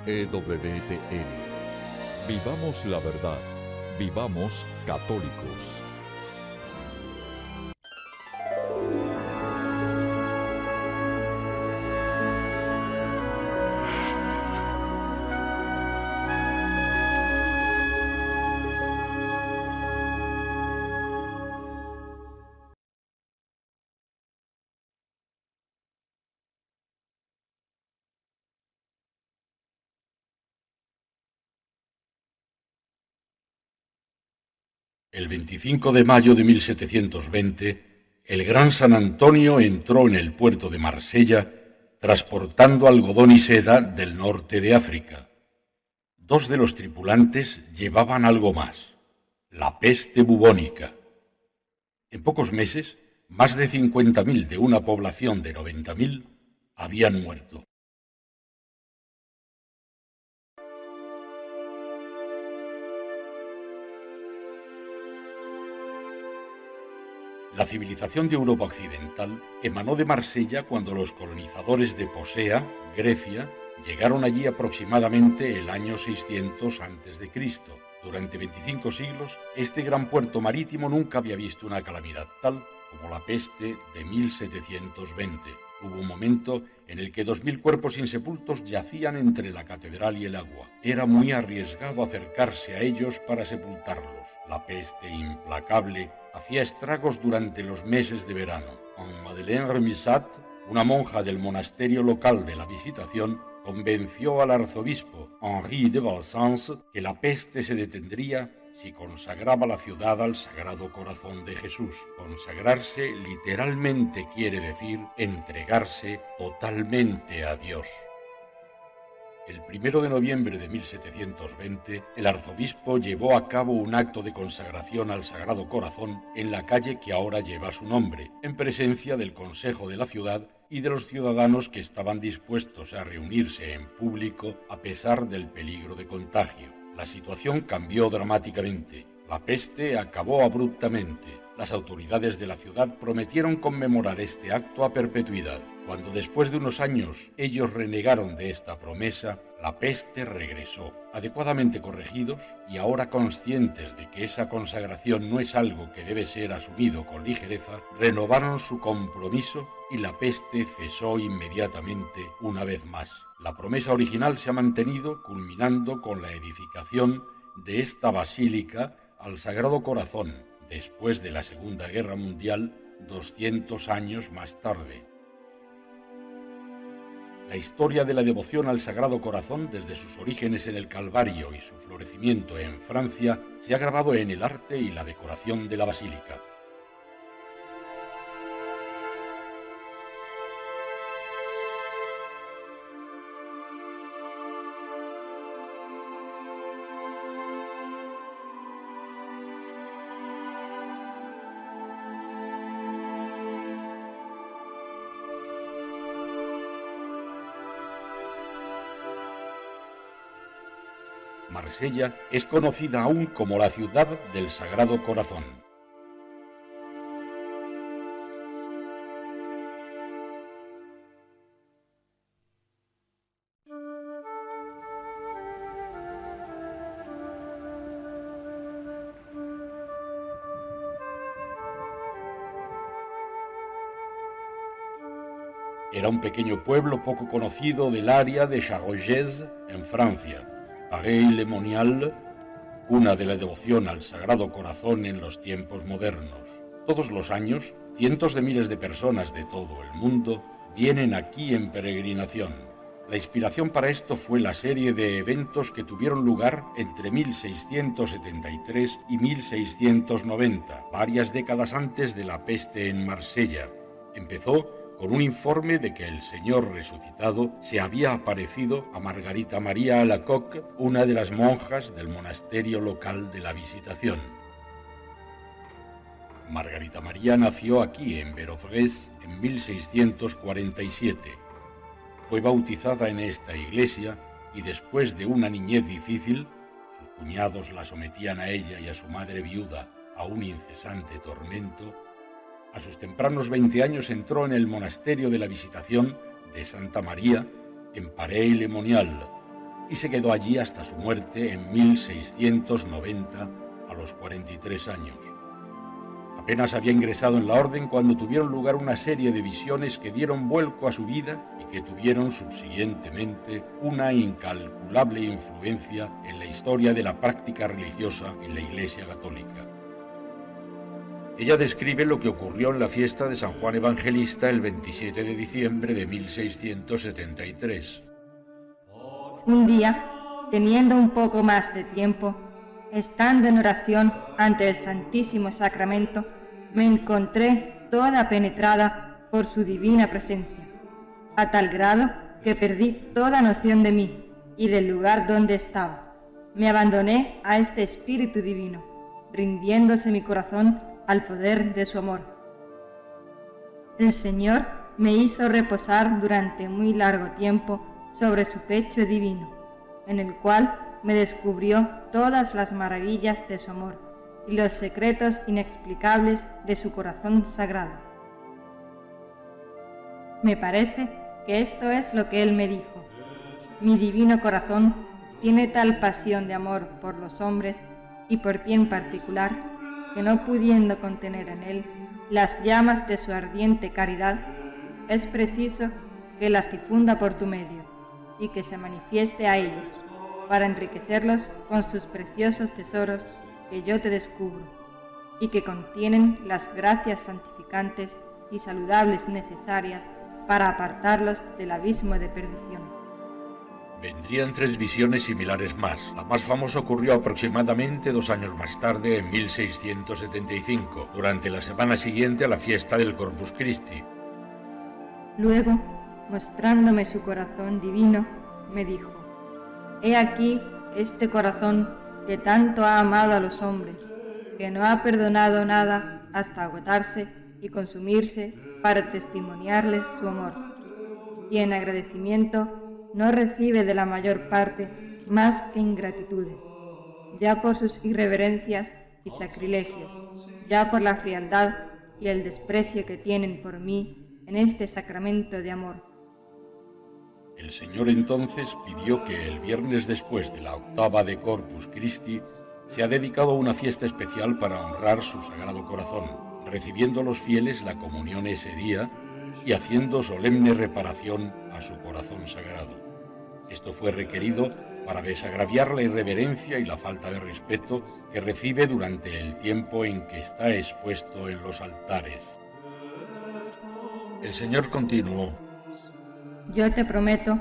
EWTN. Vivamos la verdad. Vivamos católicos. El 25 de mayo de 1720, el gran San Antonio entró en el puerto de Marsella transportando algodón y seda del norte de África. Dos de los tripulantes llevaban algo más, la peste bubónica. En pocos meses, más de 50.000 de una población de 90.000 habían muerto. La civilización de Europa occidental emanó de Marsella cuando los colonizadores de Posea, Grecia, llegaron allí aproximadamente el año 600 a.C. Durante 25 siglos, este gran puerto marítimo nunca había visto una calamidad tal como la peste de 1720. Hubo un momento en el que 2.000 cuerpos insepultos yacían entre la catedral y el agua. Era muy arriesgado acercarse a ellos para sepultarlos. La peste implacable hacía estragos durante los meses de verano. Madeleine Remisat, una monja del monasterio local de la Visitación, convenció al arzobispo Henri de Valsens que la peste se detendría si consagraba la ciudad al Sagrado Corazón de Jesús. Consagrarse literalmente quiere decir entregarse totalmente a Dios. El 1 de noviembre de 1720, el arzobispo llevó a cabo un acto de consagración al Sagrado Corazón en la calle que ahora lleva su nombre, en presencia del Consejo de la ciudad y de los ciudadanos que estaban dispuestos a reunirse en público a pesar del peligro de contagio. La situación cambió dramáticamente. La peste acabó abruptamente. Las autoridades de la ciudad prometieron conmemorar este acto a perpetuidad. Cuando después de unos años ellos renegaron de esta promesa, la peste regresó. Adecuadamente corregidos y ahora conscientes de que esa consagración no es algo que debe ser asumido con ligereza, renovaron su compromiso y la peste cesó inmediatamente una vez más. La promesa original se ha mantenido, culminando con la edificación de esta basílica al Sagrado Corazón, después de la Segunda Guerra Mundial, 200 años más tarde. La historia de la devoción al Sagrado Corazón, desde sus orígenes en el Calvario y su florecimiento en Francia, se ha grabado en el arte y la decoración de la basílica. Marsella es conocida aún como la ciudad del Sagrado Corazón. Era un pequeño pueblo poco conocido del área de Charolles, en Francia. Paray-le-Monial, cuna de la devoción al Sagrado Corazón en los tiempos modernos. Todos los años, cientos de miles de personas de todo el mundo vienen aquí en peregrinación. La inspiración para esto fue la serie de eventos que tuvieron lugar entre 1673 y 1690, varias décadas antes de la peste en Marsella. Empezó con un informe de que el Señor resucitado se había aparecido a Margarita María Alacoque, una de las monjas del monasterio local de la Visitación. Margarita María nació aquí, en Verofrés, en 1647. Fue bautizada en esta iglesia y después de una niñez difícil, sus cuñados la sometían a ella y a su madre viuda a un incesante tormento. A sus tempranos 20 años entró en el monasterio de la Visitación de Santa María, en Paray-le-Monial. y se quedó allí hasta su muerte en 1690 a los 43 años. Apenas había ingresado en la orden cuando tuvieron lugar una serie de visiones que dieron vuelco a su vida y que tuvieron subsiguientemente una incalculable influencia en la historia de la práctica religiosa en la Iglesia Católica. Ella describe lo que ocurrió en la fiesta de San Juan Evangelista el 27 de diciembre de 1673. Un día, teniendo un poco más de tiempo, estando en oración ante el Santísimo Sacramento, me encontré toda penetrada por su divina presencia, a tal grado que perdí toda noción de mí y del lugar donde estaba. Me abandoné a este Espíritu Divino, rindiéndose mi corazón al poder de su amor. El Señor me hizo reposar durante muy largo tiempo sobre su pecho divino, en el cual me descubrió todas las maravillas de su amor y los secretos inexplicables de su corazón sagrado. Me parece que esto es lo que él me dijo: mi divino corazón tiene tal pasión de amor por los hombres y por ti en particular, que no pudiendo contener en él las llamas de su ardiente caridad, es preciso que las difunda por tu medio y que se manifieste a ellos, para enriquecerlos con sus preciosos tesoros que yo te descubro, y que contienen las gracias santificantes y saludables necesarias para apartarlos del abismo de perdición. Vendrían 3 visiones similares más. La más famosa ocurrió aproximadamente 2 años más tarde, en 1675, durante la semana siguiente a la fiesta del Corpus Christi. Luego, mostrándome su corazón divino, me dijo: he aquí este corazón que tanto ha amado a los hombres, que no ha perdonado nada hasta agotarse y consumirse para testimoniarles su amor, y en agradecimiento no recibe de la mayor parte más que ingratitudes, ya por sus irreverencias y sacrilegios, ya por la frialdad y el desprecio que tienen por mí en este sacramento de amor. El Señor entonces pidió que el viernes después de la octava de Corpus Christi se ha dedicado una fiesta especial para honrar su Sagrado Corazón, recibiendo los fieles la comunión ese día y haciendo solemne reparación a su corazón sagrado. Esto fue requerido para desagraviar la irreverencia y la falta de respeto que recibe durante el tiempo en que está expuesto en los altares. El Señor continuó: yo te prometo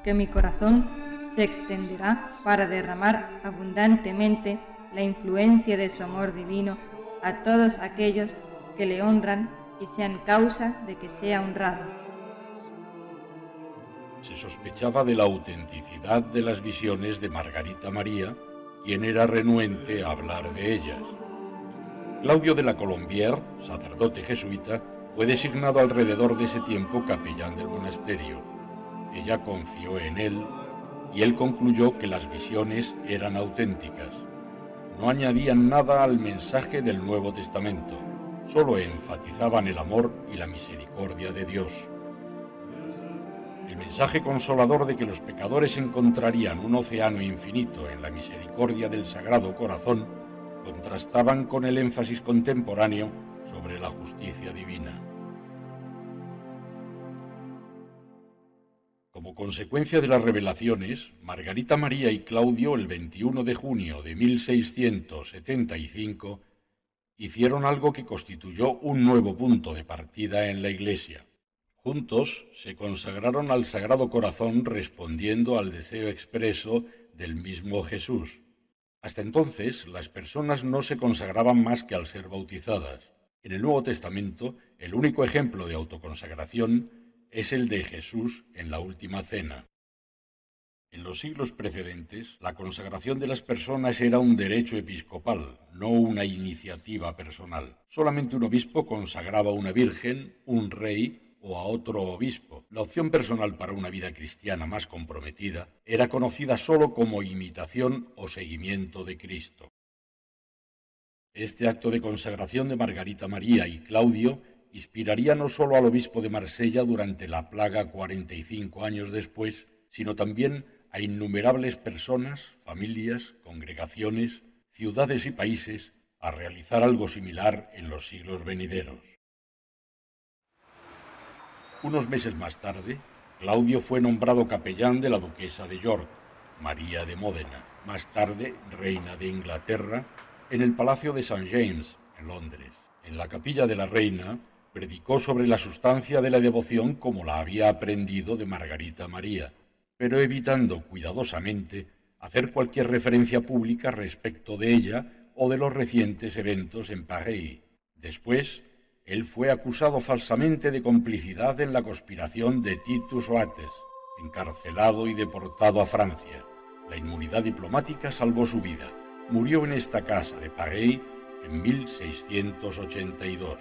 que mi corazón se extenderá para derramar abundantemente la influencia de su amor divino a todos aquellos que le honran y sean causa de que sea honrado. Se sospechaba de la autenticidad de las visiones de Margarita María, quien era renuente a hablar de ellas. Claudio de la Colombière, sacerdote jesuita, fue designado alrededor de ese tiempo capellán del monasterio. Ella confió en él y él concluyó que las visiones eran auténticas. No añadían nada al mensaje del Nuevo Testamento, solo enfatizaban el amor y la misericordia de Dios. El mensaje consolador de que los pecadores encontrarían un océano infinito en la misericordia del Sagrado Corazón contrastaban con el énfasis contemporáneo sobre la justicia divina. Como consecuencia de las revelaciones, Margarita María y Claudio, el 21 de junio de 1675, hicieron algo que constituyó un nuevo punto de partida en la Iglesia. Juntos se consagraron al Sagrado Corazón respondiendo al deseo expreso del mismo Jesús. Hasta entonces, las personas no se consagraban más que al ser bautizadas. En el Nuevo Testamento, el único ejemplo de autoconsagración es el de Jesús en la Última Cena. En los siglos precedentes, la consagración de las personas era un derecho episcopal, no una iniciativa personal. Solamente un obispo consagraba a una virgen, un rey o a otro obispo. La opción personal para una vida cristiana más comprometida era conocida solo como imitación o seguimiento de Cristo. Este acto de consagración de Margarita María y Claudio inspiraría no solo al obispo de Marsella durante la plaga 45 años después, sino también a innumerables personas, familias, congregaciones, ciudades y países a realizar algo similar en los siglos venideros. Unos meses más tarde, Claudio fue nombrado capellán de la duquesa de York, María de Módena, más tarde reina de Inglaterra, en el Palacio de St. James, en Londres. En la capilla de la reina, predicó sobre la sustancia de la devoción como la había aprendido de Margarita María, pero evitando cuidadosamente hacer cualquier referencia pública respecto de ella o de los recientes eventos en París. Después, él fue acusado falsamente de complicidad en la conspiración de Titus Oates, encarcelado y deportado a Francia. La inmunidad diplomática salvó su vida. Murió en esta casa de París en 1682.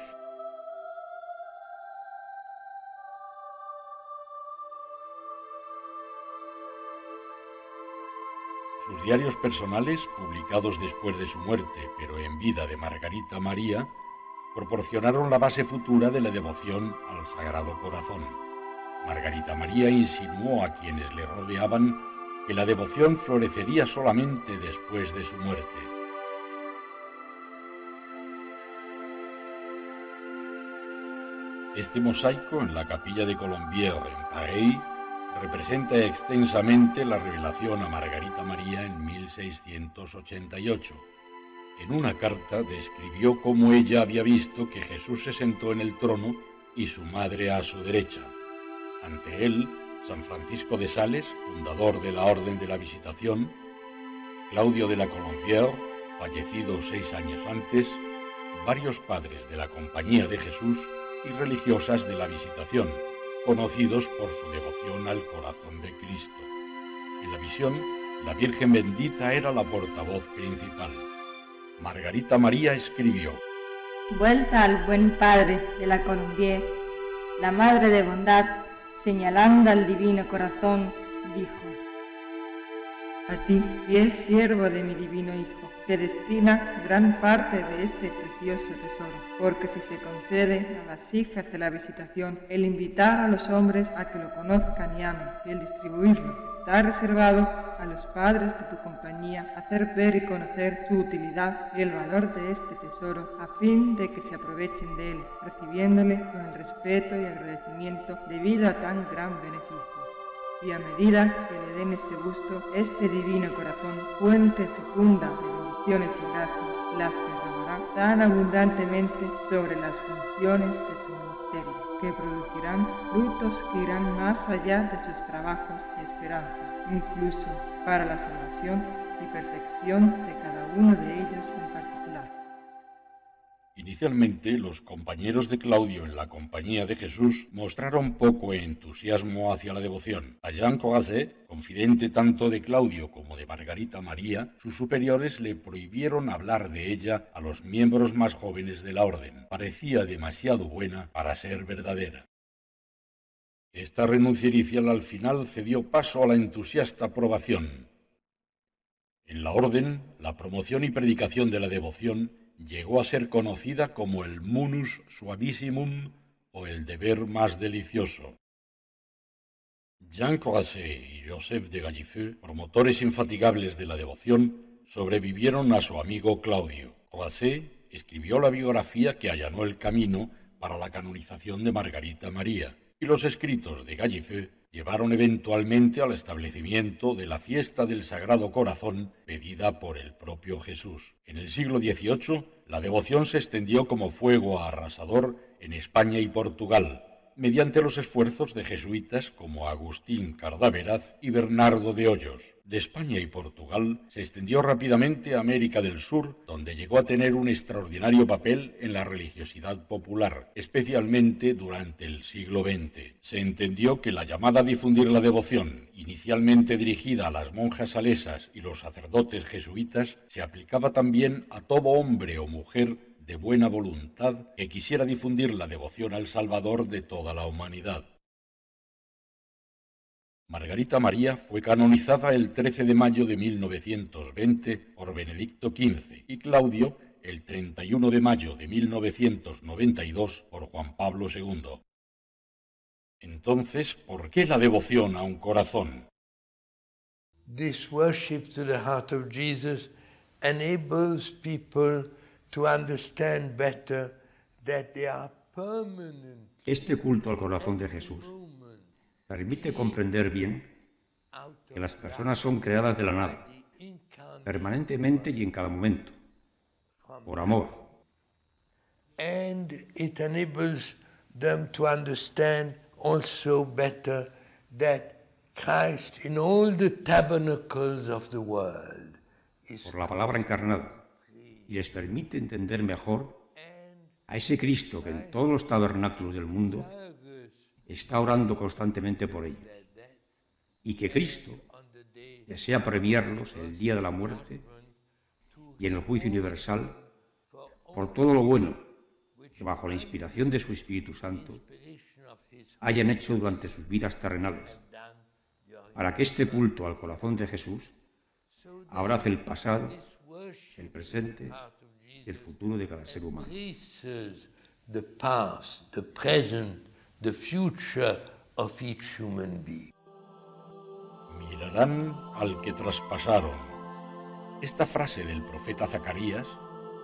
Sus diarios personales, publicados después de su muerte, pero en vida de Margarita María, proporcionaron la base futura de la devoción al Sagrado Corazón. Margarita María insinuó a quienes le rodeaban que la devoción florecería solamente después de su muerte. Este mosaico en la capilla de Colombier en París representa extensamente la revelación a Margarita María en 1688. En una carta describió cómo ella había visto que Jesús se sentó en el trono y su madre a su derecha. Ante él, San Francisco de Sales, fundador de la Orden de la Visitación, Claudio de la Colombier, fallecido 6 años antes, varios padres de la Compañía de Jesús y religiosas de la Visitación, conocidos por su devoción al corazón de Cristo. En la visión, la Virgen Bendita era la portavoz principal. Margarita María escribió: Vuelta al buen padre de la Colombier, la Madre de Bondad, señalando al Divino Corazón, dijo: A ti, fiel siervo de mi Divino Hijo, se destina gran parte de este precioso tesoro, porque si se concede a las hijas de la Visitación el invitar a los hombres a que lo conozcan y amen, y el distribuirlo, está reservado a los padres de tu compañía hacer ver y conocer su utilidad y el valor de este tesoro, a fin de que se aprovechen de él, recibiéndole con el respeto y agradecimiento debido a tan gran beneficio. Y a medida que le den este gusto, este divino corazón, fuente fecunda de bendiciones y gracias, las derramará tan abundantemente sobre las funciones de su ministerio, que producirán frutos que irán más allá de sus trabajos y esperanza, incluso para la salvación y perfección de cada uno de ellos en particular. Inicialmente, los compañeros de Claudio en la Compañía de Jesús mostraron poco entusiasmo hacia la devoción. A Jean Corazet, confidente tanto de Claudio como de Margarita María, sus superiores le prohibieron hablar de ella a los miembros más jóvenes de la orden. Parecía demasiado buena para ser verdadera. Esta renuncia inicial al final cedió paso a la entusiasta aprobación. En la orden, la promoción y predicación de la devoción llegó a ser conocida como el munus suavissimum o el deber más delicioso. Jean Corazet y Joseph de Gallifet, promotores infatigables de la devoción, sobrevivieron a su amigo Claudio. Corazet escribió la biografía que allanó el camino para la canonización de Margarita María, y los escritos de Gallifet llevaron eventualmente al establecimiento de la fiesta del Sagrado Corazón pedida por el propio Jesús. En el siglo XVIII, la devoción se extendió como fuego arrasador en España y Portugal, mediante los esfuerzos de jesuitas como Agustín Cardaveraz y Bernardo de Hoyos. De España y Portugal se extendió rápidamente a América del Sur, donde llegó a tener un extraordinario papel en la religiosidad popular, especialmente durante el siglo XX. Se entendió que la llamada a difundir la devoción, inicialmente dirigida a las monjas salesas y los sacerdotes jesuitas, se aplicaba también a todo hombre o mujer de buena voluntad que quisiera difundir la devoción al Salvador de toda la humanidad. Margarita María fue canonizada el 13 de mayo de 1920 por Benedicto XV y Claudio el 31 de mayo de 1992 por Juan Pablo II. Entonces, ¿por qué la devoción a un corazón? This worship to the heart of Jesus enables people to understand better that they are permanent. Este culto al corazón de Jesús permite comprender bien que las personas son creadas de la nada, permanentemente y en cada momento, por amor. And it enables them to understand also better that Christ in all the tabernacles of the world is por la palabra encarnada, y les permite entender mejor a ese Cristo que en todos los tabernáculos del mundo está orando constantemente por ellos, y que Cristo desea premiarlos el día de la muerte y en el juicio universal por todo lo bueno que bajo la inspiración de su Espíritu Santo hayan hecho durante sus vidas terrenales, para que este culto al corazón de Jesús abrace el pasado, el presente y el futuro de cada ser humano. the past, the present, the future of each human being. Mirarán al que traspasaron. Esta frase del profeta Zacarías,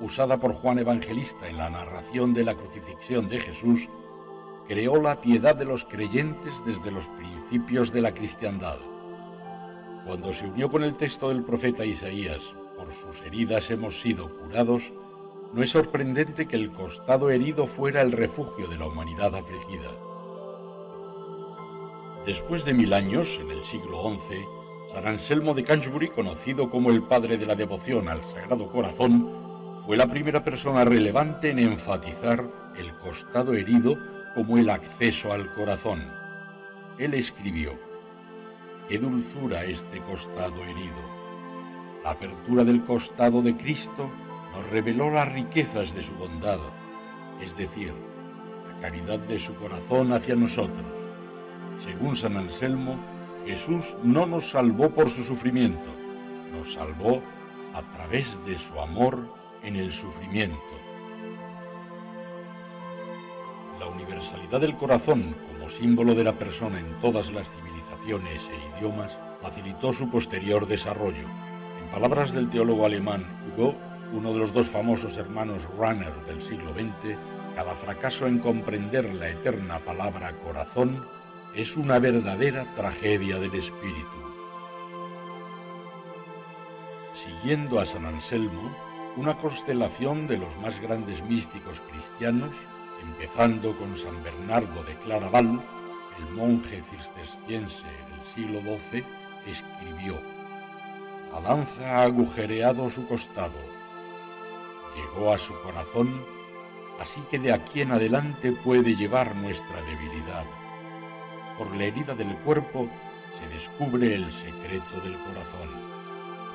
usada por Juan Evangelista en la narración de la crucifixión de Jesús, creó la piedad de los creyentes desde los principios de la cristiandad. Cuando se unió con el texto del profeta Isaías, por sus heridas hemos sido curados, no es sorprendente que el costado herido fuera el refugio de la humanidad afligida. Después de 1000 años, en el siglo XI, San Anselmo de Canterbury, conocido como el padre de la devoción al Sagrado Corazón, fue la primera persona relevante en enfatizar el costado herido como el acceso al corazón. Él escribió: «Qué dulzura este costado herido». La apertura del costado de Cristo nos reveló las riquezas de su bondad, es decir, la caridad de su corazón hacia nosotros. Según San Anselmo, Jesús no nos salvó por su sufrimiento, nos salvó a través de su amor en el sufrimiento. La universalidad del corazón como símbolo de la persona en todas las civilizaciones e idiomas facilitó su posterior desarrollo. En palabras del teólogo alemán Hugo, uno de los dos famosos hermanos Rahner del siglo XX, cada fracaso en comprender la eterna palabra corazón es una verdadera tragedia del espíritu. Siguiendo a San Anselmo, una constelación de los más grandes místicos cristianos, empezando con San Bernardo de Claraval, el monje cisterciense del siglo XII, escribió: «La lanza ha agujereado su costado, llegó a su corazón, así que de aquí en adelante puede llevar nuestra debilidad. Por la herida del cuerpo se descubre el secreto del corazón».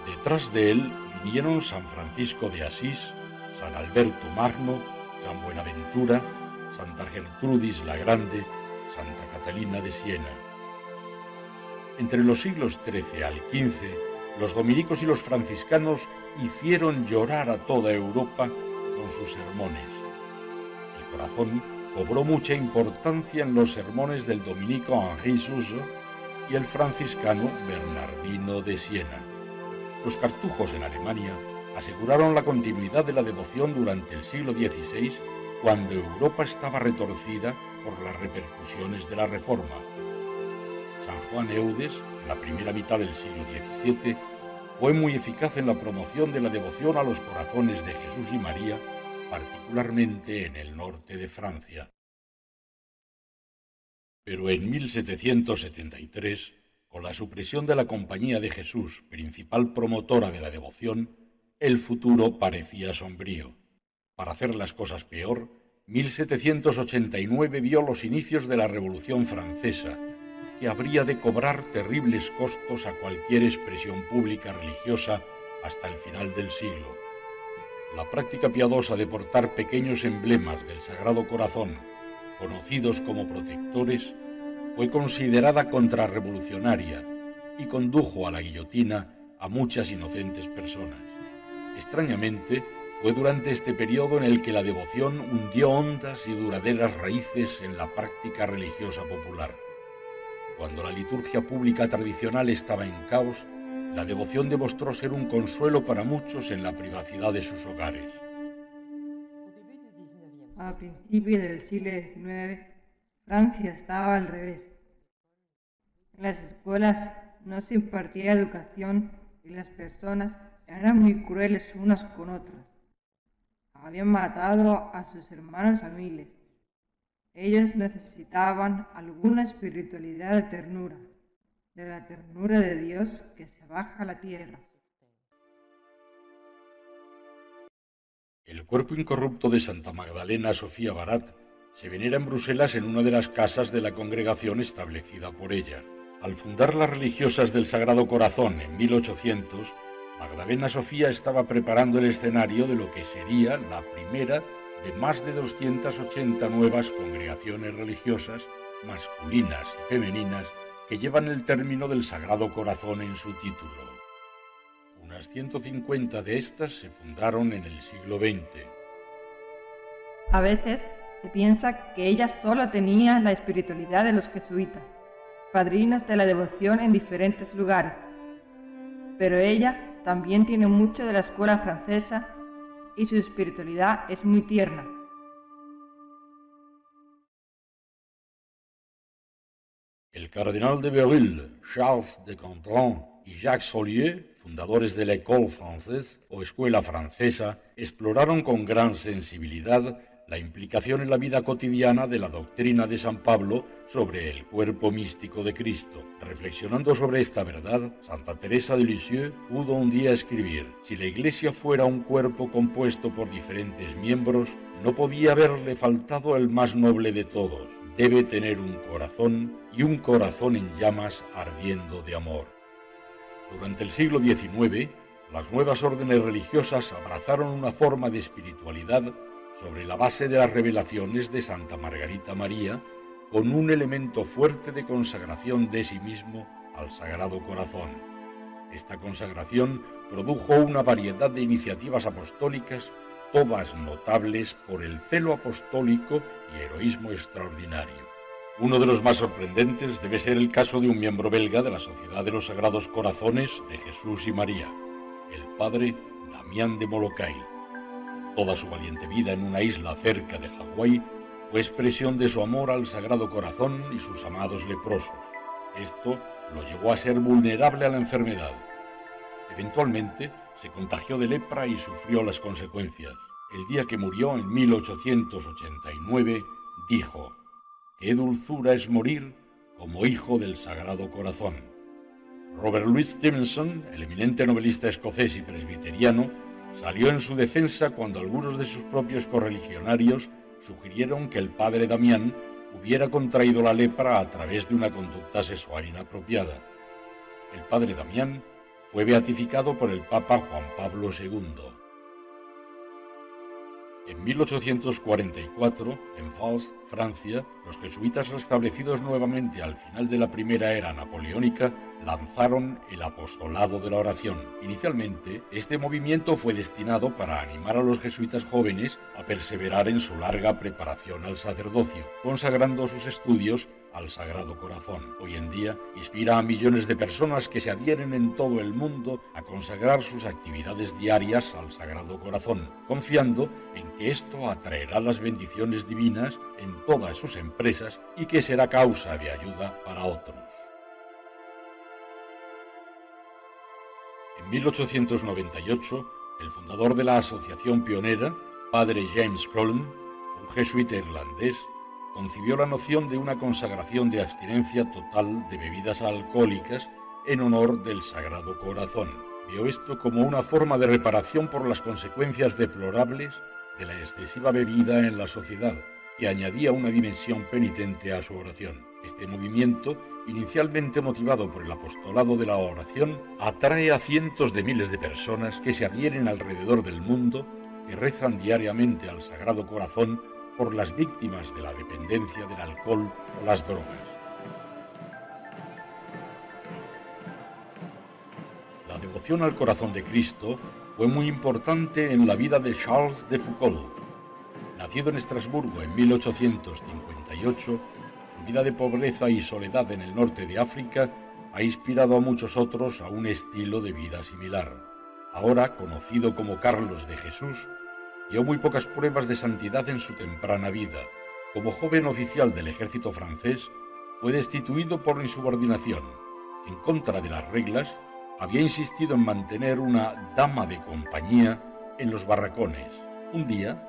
Detrás de él vinieron San Francisco de Asís, San Alberto Magno, San Buenaventura, Santa Gertrudis la Grande, Santa Catalina de Siena. Entre los siglos XIII al XV, los dominicos y los franciscanos hicieron llorar a toda Europa con sus sermones. El corazón cobró mucha importancia en los sermones del dominico Henri Suso y el franciscano Bernardino de Siena. Los cartujos en Alemania aseguraron la continuidad de la devoción durante el siglo XVI, cuando Europa estaba retorcida por las repercusiones de la Reforma. San Juan Eudes, en la primera mitad del siglo XVII, fue muy eficaz en la promoción de la devoción a los corazones de Jesús y María, particularmente en el norte de Francia. Pero en 1773, con la supresión de la Compañía de Jesús, principal promotora de la devoción, el futuro parecía sombrío. Para hacer las cosas peor, 1789 vio los inicios de la Revolución Francesa, que habría de cobrar terribles costos a cualquier expresión pública religiosa hasta el final del siglo. La práctica piadosa de portar pequeños emblemas del Sagrado Corazón, conocidos como protectores, fue considerada contrarrevolucionaria y condujo a la guillotina a muchas inocentes personas. Extrañamente, fue durante este periodo en el que la devoción hundió hondas y duraderas raíces en la práctica religiosa popular. Cuando la liturgia pública tradicional estaba en caos, La devoción demostró ser un consuelo para muchos en la privacidad de sus hogares. A principios del siglo XIX, Francia estaba al revés. En las escuelas no se impartía educación y las personas eran muy crueles unas con otras. Habían matado a sus hermanos a miles. Ellos necesitaban alguna espiritualidad de ternura, de la ternura de Dios que se baja a la tierra. El cuerpo incorrupto de Santa Magdalena Sofía Barat se venera en Bruselas en una de las casas de la congregación establecida por ella. Al fundar las religiosas del Sagrado Corazón en 1800, Magdalena Sofía estaba preparando el escenario de lo que sería la primera de más de 280 nuevas congregaciones religiosas, masculinas y femeninas, que llevan el término del Sagrado Corazón en su título. Unas 150 de estas se fundaron en el siglo XX. A veces se piensa que ella solo tenía la espiritualidad de los jesuitas, padrinos de la devoción en diferentes lugares, pero ella también tiene mucho de la escuela francesa y su espiritualidad es muy tierna. El cardenal de Berulle, Charles de Contran y Jacques Solieu, fundadores de la École Française o Escuela Francesa, exploraron con gran sensibilidad la implicación en la vida cotidiana de la doctrina de San Pablo sobre el cuerpo místico de Cristo. Reflexionando sobre esta verdad, Santa Teresa de Lisieux pudo un día escribir: si la Iglesia fuera un cuerpo compuesto por diferentes miembros, no podía haberle faltado el más noble de todos. Debe tener un corazón, y un corazón en llamas ardiendo de amor. Durante el siglo XIX, las nuevas órdenes religiosas abrazaron una forma de espiritualidad sobre la base de las revelaciones de Santa Margarita María, con un elemento fuerte de consagración de sí mismo al Sagrado Corazón. Esta consagración produjo una variedad de iniciativas apostólicas, todas notables por el celo apostólico y heroísmo extraordinario. Uno de los más sorprendentes debe ser el caso de un miembro belga de la Sociedad de los Sagrados Corazones de Jesús y María, el padre Damián de Molokai. Toda su valiente vida en una isla cerca de Hawái fue expresión de su amor al Sagrado Corazón y sus amados leprosos. Esto lo llevó a ser vulnerable a la enfermedad. Eventualmente se contagió de lepra y sufrió las consecuencias. El día que murió, en 1889, dijo: «Qué dulzura es morir como hijo del Sagrado Corazón». Robert Louis Stevenson, el eminente novelista escocés y presbiteriano, salió en su defensa cuando algunos de sus propios correligionarios sugirieron que el padre Damián hubiera contraído la lepra a través de una conducta sexual inapropiada. El padre Damián fue beatificado por el Papa Juan Pablo II. En 1844, en Fals, Francia, los jesuitas restablecidos nuevamente al final de la primera era napoleónica lanzaron el apostolado de la oración. Inicialmente, este movimiento fue destinado para animar a los jesuitas jóvenes a perseverar en su larga preparación al sacerdocio, consagrando sus estudios al Sagrado Corazón. Hoy en día inspira a millones de personas que se adhieren en todo el mundo a consagrar sus actividades diarias al Sagrado Corazón, confiando en que esto atraerá las bendiciones divinas en todas sus empresas y que será causa de ayuda para otros. En 1898, el fundador de la asociación pionera, padre James Cullen, un jesuita irlandés, concibió la noción de una consagración de abstinencia total de bebidas alcohólicas en honor del Sagrado Corazón. Vio esto como una forma de reparación por las consecuencias deplorables de la excesiva bebida en la sociedad, que añadía una dimensión penitente a su oración. Este movimiento, inicialmente motivado por el apostolado de la oración, atrae a cientos de miles de personas que se adhieren alrededor del mundo, que rezan diariamente al Sagrado Corazón por las víctimas de la dependencia del alcohol o las drogas. La devoción al corazón de Cristo fue muy importante en la vida de Charles de Foucauld. Nacido en Estrasburgo en 1858, su vida de pobreza y soledad en el norte de África ha inspirado a muchos otros a un estilo de vida similar. Ahora, conocido como Carlos de Jesús, dio muy pocas pruebas de santidad en su temprana vida. Como joven oficial del ejército francés, fue destituido por insubordinación. En contra de las reglas, había insistido en mantener una dama de compañía en los barracones. Un día,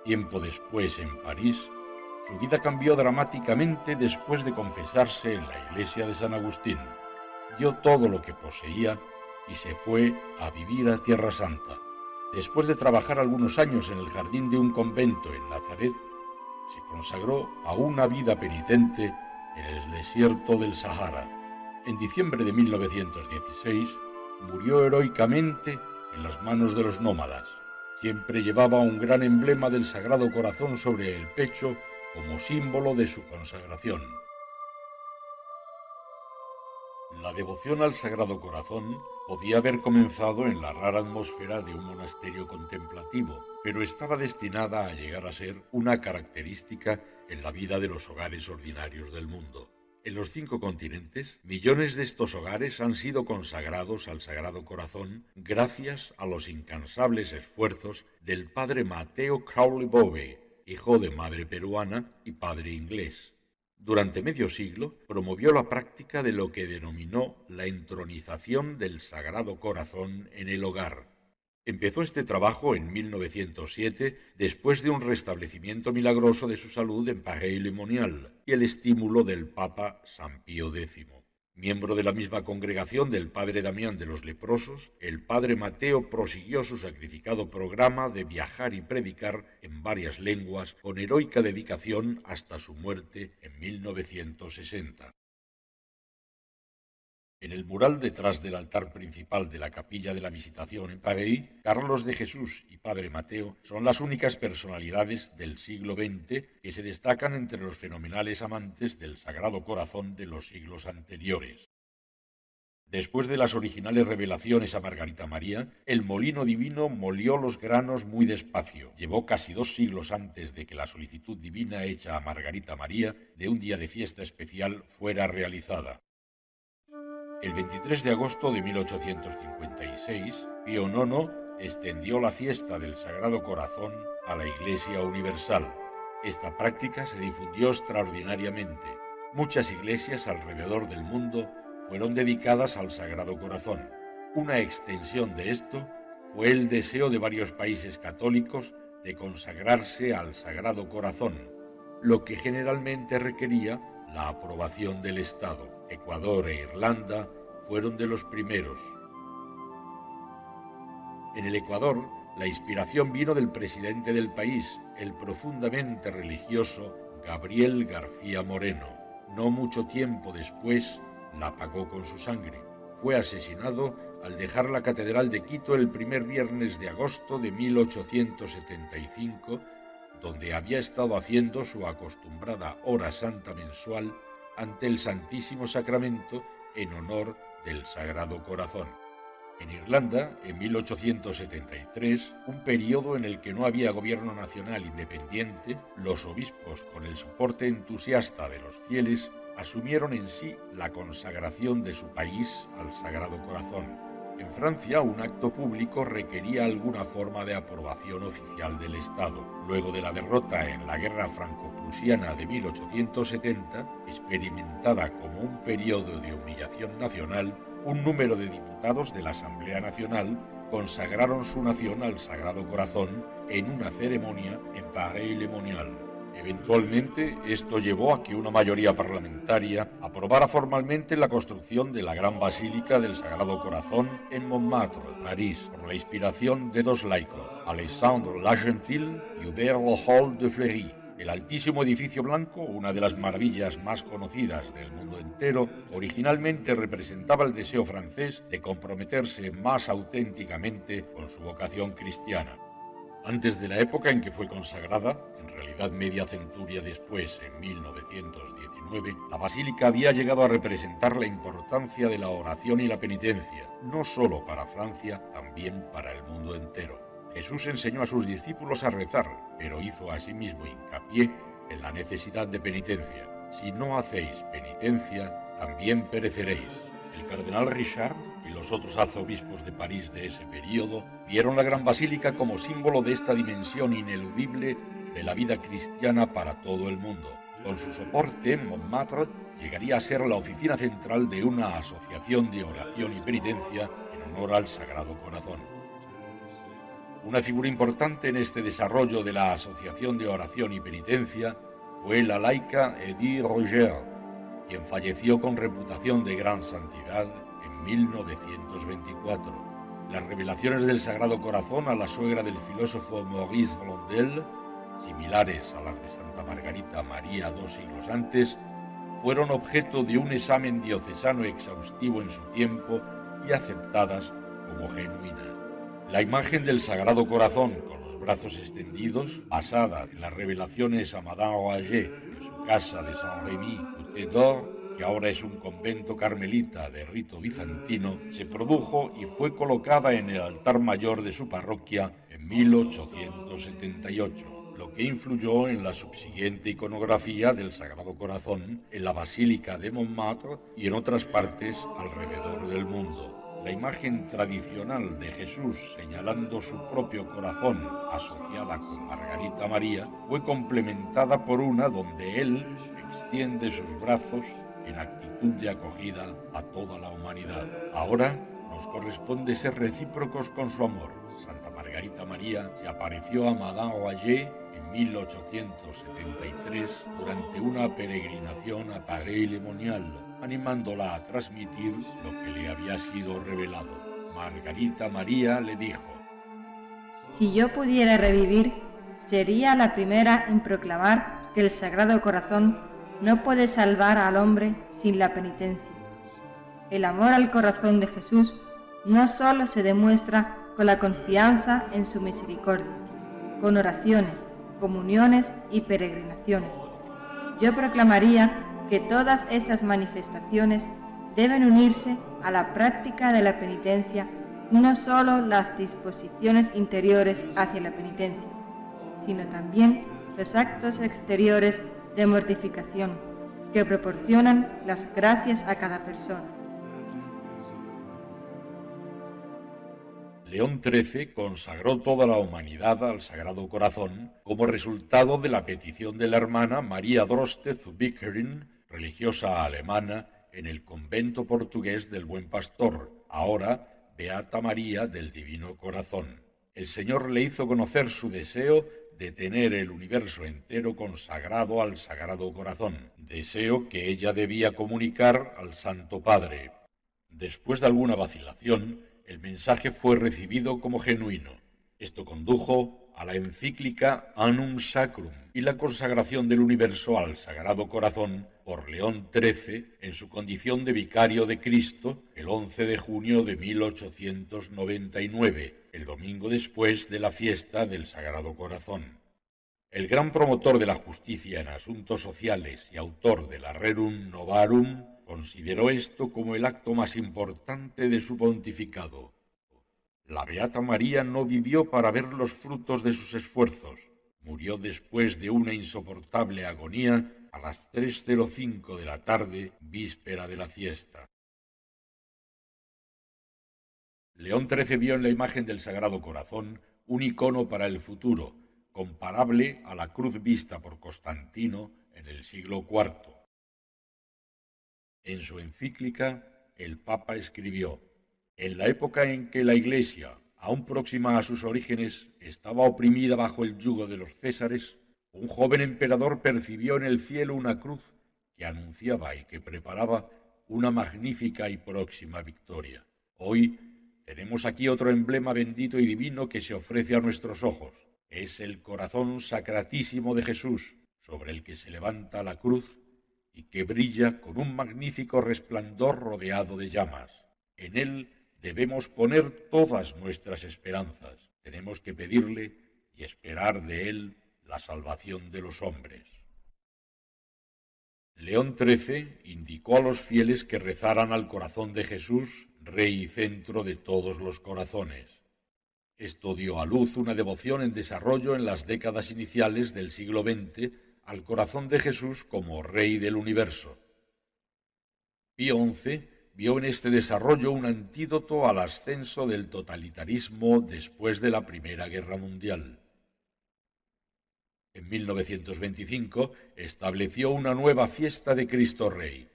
tiempo después en París, su vida cambió dramáticamente después de confesarse en la iglesia de San Agustín. Dio todo lo que poseía y se fue a vivir a Tierra Santa. Después de trabajar algunos años en el jardín de un convento en Nazaret, se consagró a una vida penitente en el desierto del Sahara. En diciembre de 1916 murió heroicamente en las manos de los nómadas. Siempre llevaba un gran emblema del Sagrado Corazón sobre el pecho como símbolo de su consagración. La devoción al Sagrado Corazón podía haber comenzado en la rara atmósfera de un monasterio contemplativo, pero estaba destinada a llegar a ser una característica en la vida de los hogares ordinarios del mundo. En los 5 continentes, millones de estos hogares han sido consagrados al Sagrado Corazón gracias a los incansables esfuerzos del padre Mateo Crowley Bove, hijo de madre peruana y padre inglés. Durante medio siglo promovió la práctica de lo que denominó la entronización del Sagrado Corazón en el hogar. Empezó este trabajo en 1907 después de un restablecimiento milagroso de su salud en Paray-le-Monial y el estímulo del Papa San Pío X. Miembro de la misma congregación del padre Damián de los leprosos, el padre Mateo prosiguió su sacrificado programa de viajar y predicar en varias lenguas con heroica dedicación hasta su muerte en 1960. En el mural detrás del altar principal de la Capilla de la Visitación en París, Carlos de Jesús y Padre Mateo son las únicas personalidades del siglo XX que se destacan entre los fenomenales amantes del Sagrado Corazón de los siglos anteriores. Después de las originales revelaciones a Margarita María, el molino divino molió los granos muy despacio. Llevó casi 2 siglos antes de que la solicitud divina hecha a Margarita María de un día de fiesta especial fuera realizada. El 23 de agosto de 1856, Pío IX extendió la fiesta del Sagrado Corazón a la Iglesia Universal. Esta práctica se difundió extraordinariamente. Muchas iglesias alrededor del mundo fueron dedicadas al Sagrado Corazón. Una extensión de esto fue el deseo de varios países católicos de consagrarse al Sagrado Corazón, lo que generalmente requería la aprobación del Estado. Ecuador e Irlanda fueron de los primeros. En el Ecuador, la inspiración vino del presidente del país, el profundamente religioso Gabriel García Moreno. No mucho tiempo después, la pagó con su sangre. Fue asesinado al dejar la Catedral de Quito el primer viernes de agosto de 1875, donde había estado haciendo su acostumbrada hora santa mensual ante el Santísimo Sacramento en honor del Sagrado Corazón. En Irlanda, en 1873, un periodo en el que no había gobierno nacional independiente, los obispos, con el soporte entusiasta de los fieles, asumieron en sí la consagración de su país al Sagrado Corazón. En Francia, un acto público requería alguna forma de aprobación oficial del Estado. Luego de la derrota en la Guerra Franco-Prusiana de 1870, experimentada como un periodo de humillación nacional, un número de diputados de la Asamblea Nacional consagraron su nación al Sagrado Corazón en una ceremonia en Paray-le-Monial. Eventualmente, esto llevó a que una mayoría parlamentaria aprobara formalmente la construcción de la Gran Basílica del Sagrado Corazón en Montmartre, París, por la inspiración de 2 laicos, Alexandre Lagentil y Hubert Hall de Fleury. El altísimo edificio blanco, una de las maravillas más conocidas del mundo entero, originalmente representaba el deseo francés de comprometerse más auténticamente con su vocación cristiana. Antes de la época en que fue consagrada, en realidad media centuria después, en 1919, la basílica había llegado a representar la importancia de la oración y la penitencia, no solo para Francia, también para el mundo entero. Jesús enseñó a sus discípulos a rezar, pero hizo asimismo hincapié en la necesidad de penitencia. Si no hacéis penitencia, también pereceréis. El cardenal Richard y los otros arzobispos de París de ese período vieron la Gran Basílica como símbolo de esta dimensión ineludible de la vida cristiana para todo el mundo. Con su soporte, Montmartre llegaría a ser la oficina central de una asociación de oración y penitencia en honor al Sagrado Corazón. Una figura importante en este desarrollo de la asociación de oración y penitencia fue la laica Edith Roger, quien falleció con reputación de gran santidad en 1924. Las revelaciones del Sagrado Corazón a la suegra del filósofo Maurice Blondel, similares a las de Santa Margarita María 2 siglos antes, fueron objeto de un examen diocesano exhaustivo en su tiempo y aceptadas como genuinas. La imagen del Sagrado Corazón con los brazos extendidos, basada en las revelaciones a Madame Roger en su casa de Saint-Rémy-Côte-d'Or, que ahora es un convento carmelita de rito bizantino, se produjo y fue colocada en el altar mayor de su parroquia en 1878, lo que influyó en la subsiguiente iconografía del Sagrado Corazón en la Basílica de Montmartre y en otras partes alrededor del mundo. La imagen tradicional de Jesús señalando su propio corazón, asociada con Margarita María, fue complementada por una donde él extiende sus brazos en actitud de acogida a toda la humanidad. Ahora nos corresponde ser recíprocos con su amor. Santa Margarita María se apareció a Madame Roger en 1873 durante una peregrinación a Paray-le-Monial, animándola a transmitir lo que le había sido revelado. Margarita María le dijo: Si yo pudiera revivir, sería la primera en proclamar que el Sagrado Corazón no puede salvar al hombre sin la penitencia. El amor al corazón de Jesús no solo se demuestra con la confianza en su misericordia, con oraciones, comuniones y peregrinaciones. Yo proclamaría que todas estas manifestaciones deben unirse a la práctica de la penitencia, y no solo las disposiciones interiores hacia la penitencia, sino también los actos exteriores de mortificación que proporcionan las gracias a cada persona. León XIII consagró toda la humanidad al Sagrado Corazón como resultado de la petición de la hermana María Droste zu Bickering, religiosa alemana, en el convento portugués del Buen Pastor, ahora Beata María del Divino Corazón. El Señor le hizo conocer su deseo de tener el universo entero consagrado al Sagrado Corazón, deseo que ella debía comunicar al Santo Padre. Después de alguna vacilación, el mensaje fue recibido como genuino. Esto condujo a la encíclica Annum Sacrum y la consagración del universo al Sagrado Corazón por León XIII en su condición de vicario de Cristo el 11 de junio de 1899, el domingo después de la fiesta del Sagrado Corazón. El gran promotor de la justicia en asuntos sociales y autor de la Rerum Novarum consideró esto como el acto más importante de su pontificado. La Beata María no vivió para ver los frutos de sus esfuerzos. Murió después de una insoportable agonía a las 3:05 de la tarde, víspera de la fiesta. León XIII vio en la imagen del Sagrado Corazón un icono para el futuro, comparable a la cruz vista por Constantino en el siglo IV. En su encíclica, el Papa escribió: en la época en que la Iglesia, aún próxima a sus orígenes, estaba oprimida bajo el yugo de los Césares, un joven emperador percibió en el cielo una cruz que anunciaba y que preparaba una magnífica y próxima victoria. Hoy tenemos aquí otro emblema bendito y divino que se ofrece a nuestros ojos. Es el corazón sacratísimo de Jesús, sobre el que se levanta la cruz y que brilla con un magnífico resplandor rodeado de llamas. En él debemos poner todas nuestras esperanzas. Tenemos que pedirle y esperar de él la salvación de los hombres. León XIII indicó a los fieles que rezaran al corazón de Jesús, Rey y centro de todos los corazones. Esto dio a luz una devoción en desarrollo en las décadas iniciales del siglo XX al corazón de Jesús como Rey del universo. Pío XI vio en este desarrollo un antídoto al ascenso del totalitarismo después de la Primera Guerra Mundial. En 1925 estableció una nueva fiesta de Cristo Rey.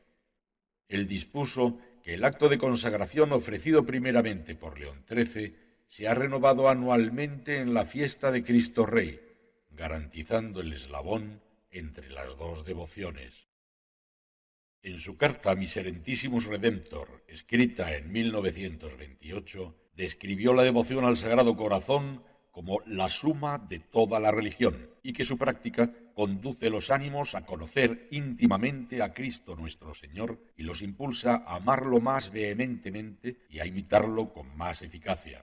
Él dispuso que el acto de consagración ofrecido primeramente por León XIII se ha renovado anualmente en la fiesta de Cristo Rey, garantizando el eslabón entre las dos devociones. En su carta Miserentissimus Redemptor, escrita en 1928, describió la devoción al Sagrado Corazón como la suma de toda la religión y que su práctica conduce los ánimos a conocer íntimamente a Cristo nuestro Señor y los impulsa a amarlo más vehementemente y a imitarlo con más eficacia.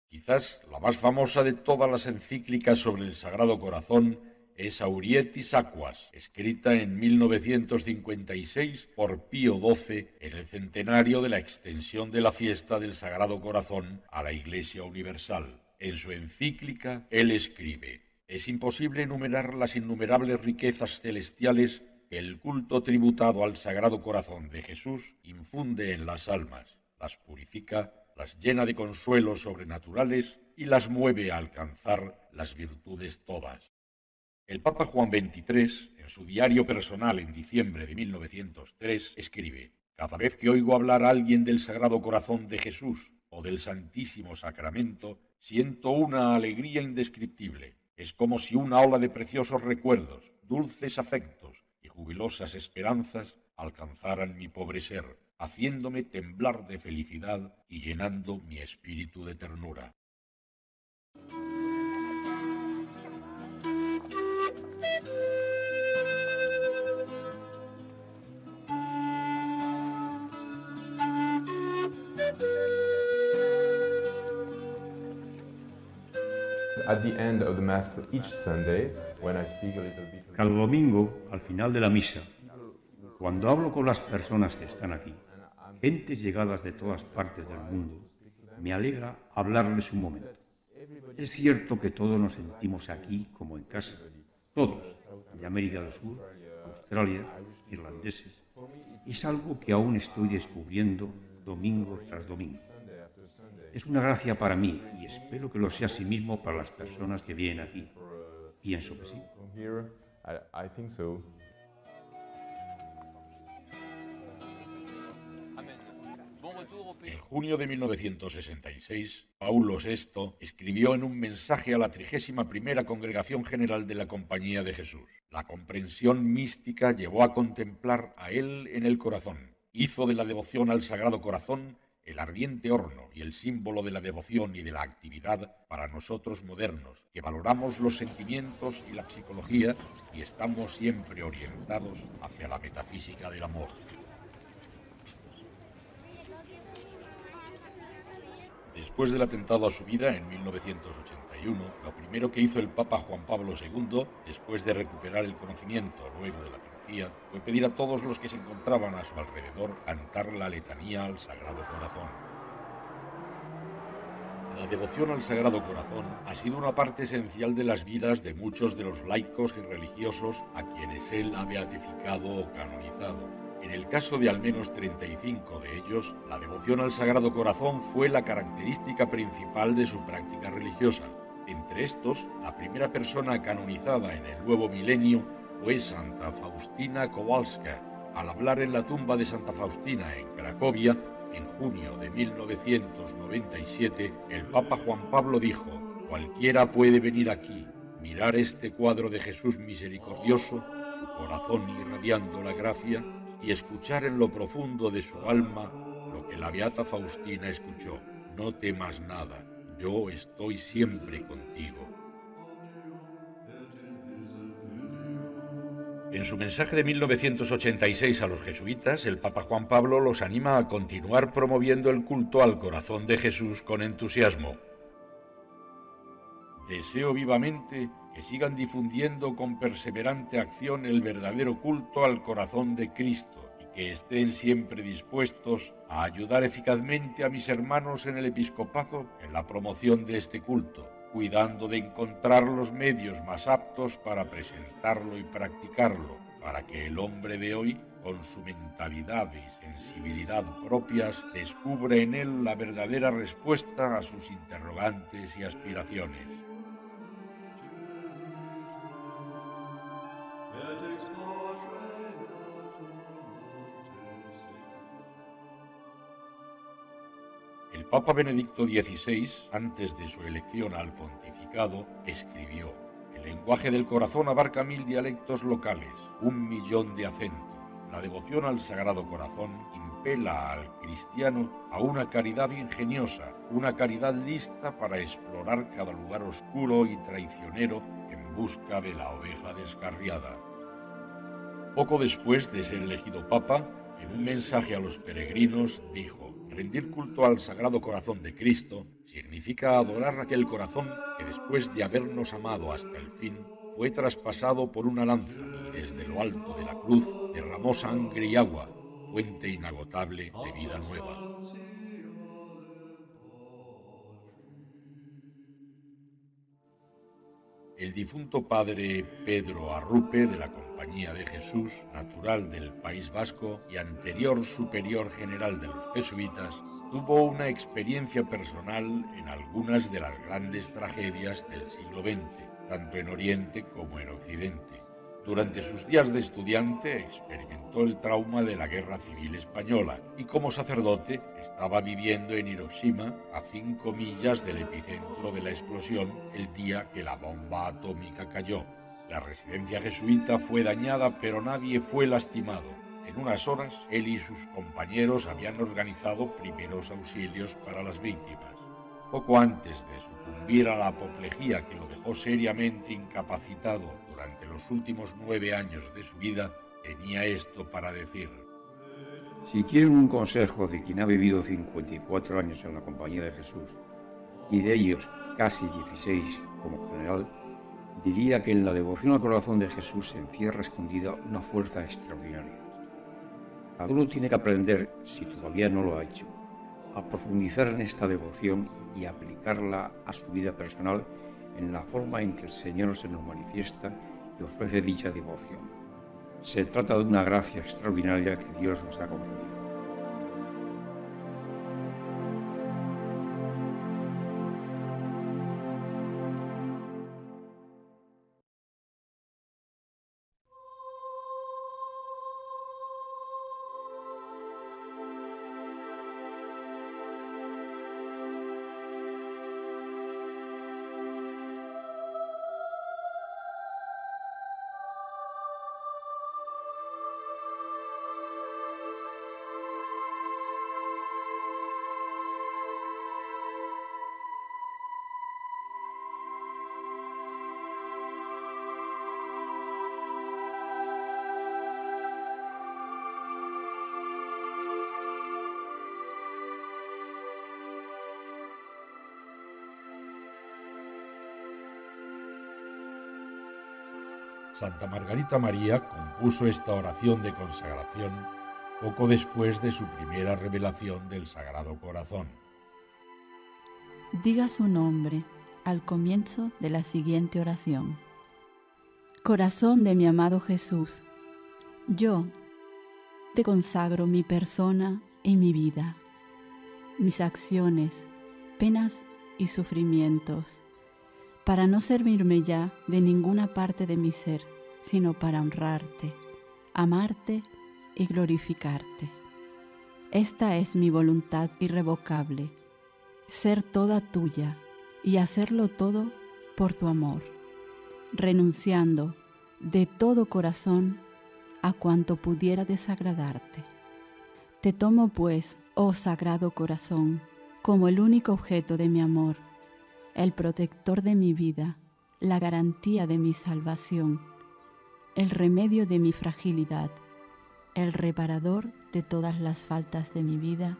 Quizás la más famosa de todas las encíclicas sobre el Sagrado Corazón es Aurietis Aquas, escrita en 1956 por Pío XII en el centenario de la extensión de la fiesta del Sagrado Corazón a la Iglesia Universal. En su encíclica, él escribe: «Es imposible enumerar las innumerables riquezas celestiales que el culto tributado al Sagrado Corazón de Jesús infunde en las almas, las purifica, las llena de consuelos sobrenaturales y las mueve a alcanzar las virtudes todas». El Papa Juan XXIII, en su diario personal en diciembre de 1903, escribe: «Cada vez que oigo hablar a alguien del Sagrado Corazón de Jesús o del Santísimo Sacramento, siento una alegría indescriptible. Es como si una ola de preciosos recuerdos, dulces afectos y jubilosas esperanzas alcanzaran mi pobre ser, haciéndome temblar de felicidad y llenando mi espíritu de ternura». Cada domingo, al final de la misa, cuando hablo con las personas que están aquí, gentes llegadas de todas partes del mundo, me alegra hablarles un momento. Es cierto que todos nos sentimos aquí como en casa, todos, de América del Sur, Australia, irlandeses. Es algo que aún estoy descubriendo domingo tras domingo. Es una gracia para mí y espero que lo sea asimismo para las personas que vienen aquí. Pienso que sí. En junio de 1966, Paulo VI escribió en un mensaje a la 31ª Congregación General de la Compañía de Jesús: «La comprensión mística llevó a contemplar a Él en el corazón. Hizo de la devoción al Sagrado Corazón el ardiente horno y el símbolo de la devoción y de la actividad para nosotros modernos, que valoramos los sentimientos y la psicología y estamos siempre orientados hacia la metafísica del amor». Después del atentado a su vida en 1981, lo primero que hizo el Papa Juan Pablo II, después de recuperar el conocimiento luego de la cirugía, fue pedir a todos los que se encontraban a su alrededor cantar la letanía al Sagrado Corazón. La devoción al Sagrado Corazón ha sido una parte esencial de las vidas de muchos de los laicos y religiosos a quienes él ha beatificado o canonizado. En el caso de al menos 35 de ellos, la devoción al Sagrado Corazón fue la característica principal de su práctica religiosa. Entre estos, la primera persona canonizada en el nuevo milenio fue Santa Faustina Kowalska. Al hablar en la tumba de Santa Faustina en Cracovia, en junio de 1997, el Papa Juan Pablo dijo: «Cualquiera puede venir aquí, mirar este cuadro de Jesús misericordioso, su corazón irradiando la gracia, y escuchar en lo profundo de su alma lo que la beata Faustina escuchó: no temas nada, yo estoy siempre contigo». En su mensaje de 1986 a los jesuitas, el Papa Juan Pablo los anima a continuar promoviendo el culto al corazón de Jesús con entusiasmo. «Deseo vivamente que sigan difundiendo con perseverante acción el verdadero culto al corazón de Cristo y que estén siempre dispuestos a ayudar eficazmente a mis hermanos en el episcopado en la promoción de este culto, cuidando de encontrar los medios más aptos para presentarlo y practicarlo, para que el hombre de hoy con su mentalidad y sensibilidad propias, descubre en él la verdadera respuesta a sus interrogantes y aspiraciones. El Papa Benedicto XVI, antes de su elección al pontificado, escribió: "El lenguaje del corazón abarca 1000 dialectos locales, 1.000.000 de acentos. La devoción al Sagrado Corazón impela al cristiano a una caridad ingeniosa, una caridad lista para explorar cada lugar oscuro y traicionero en busca de la oveja descarriada". Poco después de ser elegido Papa, en un mensaje a los peregrinos dijo: "Rendir culto al Sagrado Corazón de Cristo significa adorar aquel corazón que, después de habernos amado hasta el fin, fue traspasado por una lanza y desde lo alto de la cruz derramó sangre y agua, fuente inagotable de vida nueva". El difunto padre Pedro Arrupe, de la Compañía de Jesús, natural del País Vasco y anterior superior general de los jesuitas, tuvo una experiencia personal en algunas de las grandes tragedias del siglo XX, tanto en Oriente como en Occidente. Durante sus días de estudiante experimentó el trauma de la Guerra Civil Española y como sacerdote estaba viviendo en Hiroshima, a 5 millas del epicentro de la explosión, el día que la bomba atómica cayó. La residencia jesuita fue dañada, pero nadie fue lastimado. En unas horas, él y sus compañeros habían organizado primeros auxilios para las víctimas. Poco antes de sucumbir a la apoplejía que lo dejó seriamente incapacitado durante los últimos 9 años de su vida, tenía esto para decir: Si quieren un consejo de quien ha vivido 54 años en la Compañía de Jesús, y de ellos casi 16 como general, diría que en la devoción al corazón de Jesús se encierra escondida una fuerza extraordinaria. Cada uno tiene que aprender, si todavía no lo ha hecho, a profundizar en esta devoción y aplicarla a su vida personal en la forma en que el Señor se nos manifiesta y ofrece dicha devoción. Se trata de una gracia extraordinaria que Dios nos ha concedido. Santa Margarita María compuso esta oración de consagración poco después de su primera revelación del Sagrado Corazón. Diga su nombre al comienzo de la siguiente oración. Corazón de mi amado Jesús, yo te consagro mi persona y mi vida, mis acciones, penas y sufrimientos, para no servirme ya de ninguna parte de mi ser, sino para honrarte, amarte y glorificarte. Esta es mi voluntad irrevocable, ser toda tuya y hacerlo todo por tu amor, renunciando de todo corazón a cuanto pudiera desagradarte. Te tomo pues, oh Sagrado Corazón, como el único objeto de mi amor, el protector de mi vida, la garantía de mi salvación, el remedio de mi fragilidad, el reparador de todas las faltas de mi vida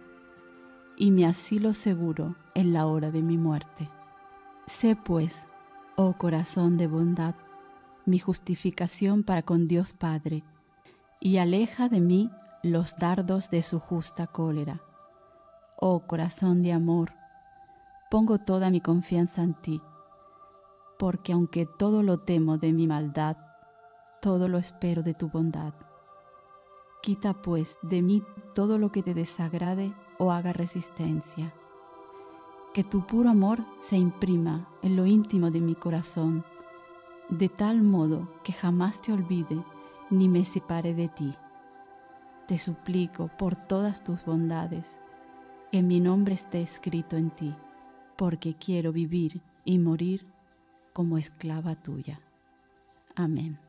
y mi asilo seguro en la hora de mi muerte. Sé pues, oh corazón de bondad, mi justificación para con Dios Padre, y aleja de mí los dardos de su justa cólera. Oh corazón de amor, pongo toda mi confianza en ti, porque aunque todo lo temo de mi maldad, todo lo espero de tu bondad. Quita pues de mí todo lo que te desagrade o haga resistencia. Que tu puro amor se imprima en lo íntimo de mi corazón, de tal modo que jamás te olvide ni me separe de ti. Te suplico por todas tus bondades, que mi nombre esté escrito en ti, porque quiero vivir y morir como esclava tuya. Amén.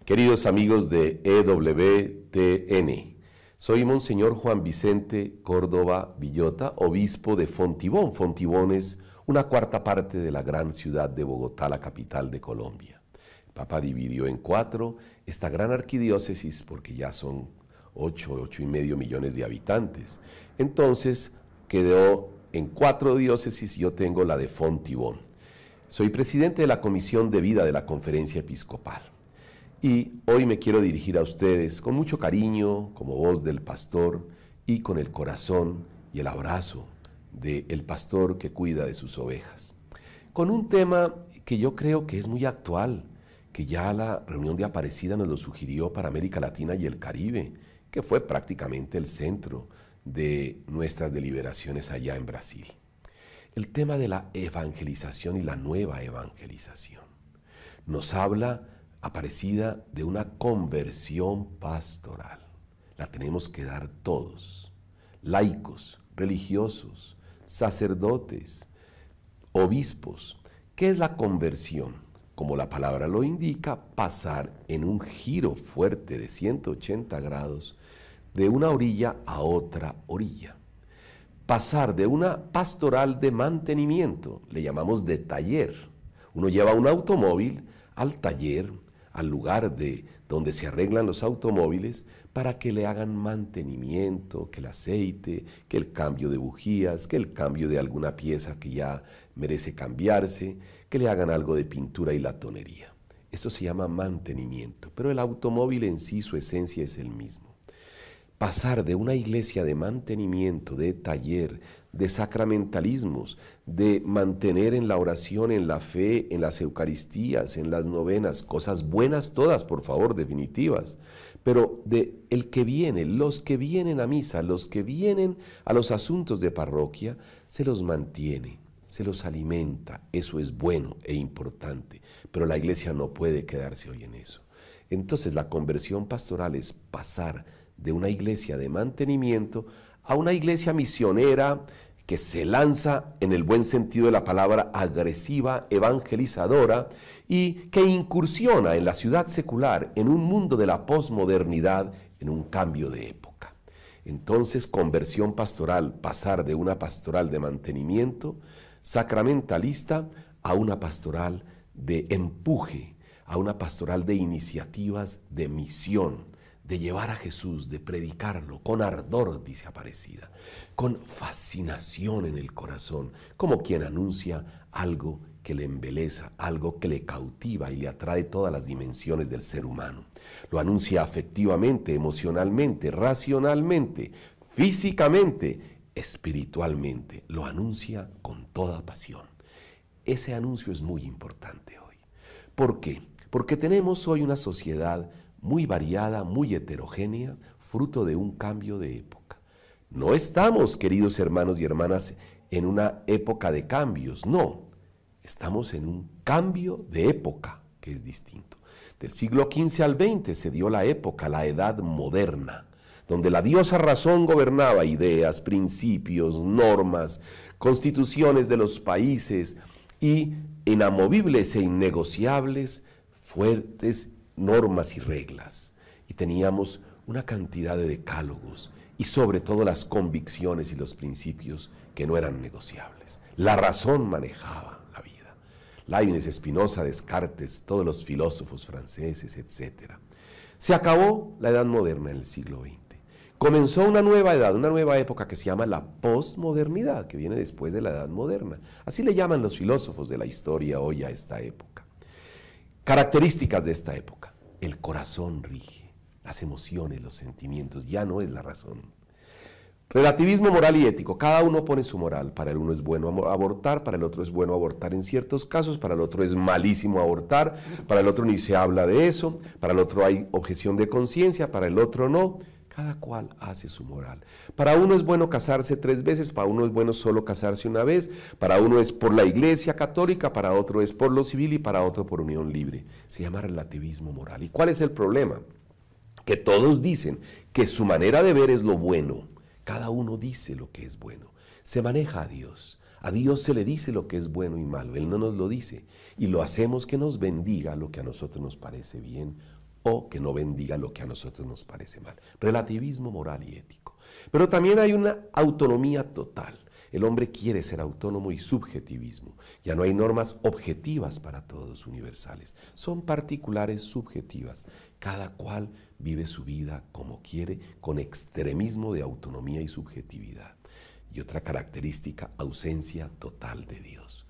Queridos amigos de EWTN, soy Monseñor Juan Vicente Córdoba Villota, obispo de Fontibón. Fontibón es una cuarta parte de la gran ciudad de Bogotá, la capital de Colombia. El Papa dividió en 4 esta gran arquidiócesis porque ya son 8,5 millones de habitantes. Entonces quedó en 4 diócesis y yo tengo la de Fontibón. Soy presidente de la Comisión de Vida de la Conferencia Episcopal. Y hoy me quiero dirigir a ustedes con mucho cariño, como voz del pastor y con el corazón y el abrazo del pastor que cuida de sus ovejas. Con un tema que yo creo que es muy actual, que ya la reunión de Aparecida nos lo sugirió para América Latina y el Caribe, que fue prácticamente el centro de nuestras deliberaciones allá en Brasil. El tema de la evangelización y la nueva evangelización. Nos habla Aparecida de una conversión pastoral. La tenemos que dar todos, laicos, religiosos, sacerdotes, obispos. ¿Qué es la conversión? Como la palabra lo indica, pasar en un giro fuerte de 180 grados de una orilla a otra orilla. Pasar de una pastoral de mantenimiento, le llamamos de taller. Uno lleva un automóvil al taller, al lugar donde se arreglan los automóviles para que le hagan mantenimiento, que el aceite, que el cambio de bujías, que el cambio de alguna pieza que ya merece cambiarse, que le hagan algo de pintura y latonería. Esto se llama mantenimiento, pero el automóvil en sí, su esencia es el mismo. Pasar de una iglesia de mantenimiento, de taller, de sacramentalismos, de mantener en la oración, en la fe, en las eucaristías, en las novenas, cosas buenas todas, por favor, definitivas, pero de el que viene, los que vienen a misa, los que vienen a los asuntos de parroquia, se los mantiene, se los alimenta. Eso es bueno e importante, pero la iglesia no puede quedarse hoy en eso. Entonces la conversión pastoral es pasar de una iglesia de mantenimiento a una iglesia misionera que se lanza, en el buen sentido de la palabra, agresiva, evangelizadora, y que incursiona en la ciudad secular, en un mundo de la posmodernidad, en un cambio de época. Entonces, conversión pastoral, pasar de una pastoral de mantenimiento sacramentalista a una pastoral de empuje, a una pastoral de iniciativas de misión, de llevar a Jesús, de predicarlo con ardor, dice Aparecida, con fascinación en el corazón, como quien anuncia algo que le embeleza, algo que le cautiva y le atrae todas las dimensiones del ser humano. Lo anuncia afectivamente, emocionalmente, racionalmente, físicamente, espiritualmente. Lo anuncia con toda pasión. Ese anuncio es muy importante hoy. ¿Por qué? Porque tenemos hoy una sociedad muy variada, muy heterogénea, fruto de un cambio de época. No estamos, queridos hermanos y hermanas, en una época de cambios, no. Estamos en un cambio de época, que es distinto. Del siglo XV al XX se dio la época, la edad moderna, donde la diosa razón gobernaba ideas, principios, normas, constituciones de los países y inamovibles e innegociables, fuertes normas y reglas. Y teníamos una cantidad de decálogos y sobre todo las convicciones y los principios que no eran negociables. La razón manejaba la vida. Leibniz, Spinoza, Descartes, todos los filósofos franceses, etc. Se acabó la edad moderna en el siglo XX. Comenzó una nueva edad, una nueva época que se llama la posmodernidad, que viene después de la edad moderna. Así le llaman los filósofos de la historia hoy a esta época. Características de esta época. El corazón rige, las emociones, los sentimientos, ya no es la razón. Relativismo moral y ético, cada uno pone su moral. Para el uno es bueno abortar, para el otro es bueno abortar en ciertos casos, para el otro es malísimo abortar, para el otro ni se habla de eso, para el otro hay objeción de conciencia, para el otro no. Cada cual hace su moral. Para uno es bueno casarse 3 veces, para uno es bueno solo casarse una vez, para uno es por la Iglesia católica, para otro es por lo civil y para otro por unión libre. Se llama relativismo moral. ¿Y cuál es el problema? Que todos dicen que su manera de ver es lo bueno. Cada uno dice lo que es bueno. Se maneja a Dios. A Dios se le dice lo que es bueno y malo. Él no nos lo dice. Y lo hacemos que nos bendiga lo que a nosotros nos parece bien o que no bendiga lo que a nosotros nos parece mal. Relativismo moral y ético. Pero también hay una autonomía total. El hombre quiere ser autónomo y subjetivismo. Ya no hay normas objetivas para todos, universales. Son particulares subjetivas. Cada cual vive su vida como quiere, con extremismo de autonomía y subjetividad. Y otra característica, ausencia total de Dios.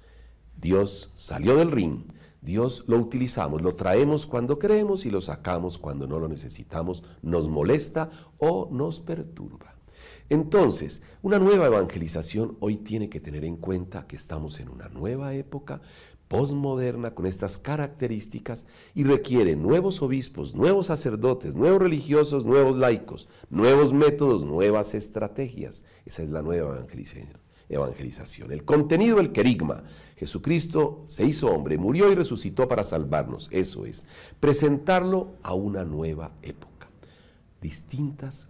Dios salió del ring. Dios lo utilizamos, lo traemos cuando queremos y lo sacamos cuando no lo necesitamos, nos molesta o nos perturba. Entonces, una nueva evangelización hoy tiene que tener en cuenta que estamos en una nueva época posmoderna con estas características y requiere nuevos obispos, nuevos sacerdotes, nuevos religiosos, nuevos laicos, nuevos métodos, nuevas estrategias. Esa es la nueva evangelización. El contenido, el querigma. Jesucristo se hizo hombre, murió y resucitó para salvarnos. Eso es, presentarlo a una nueva época. Distintos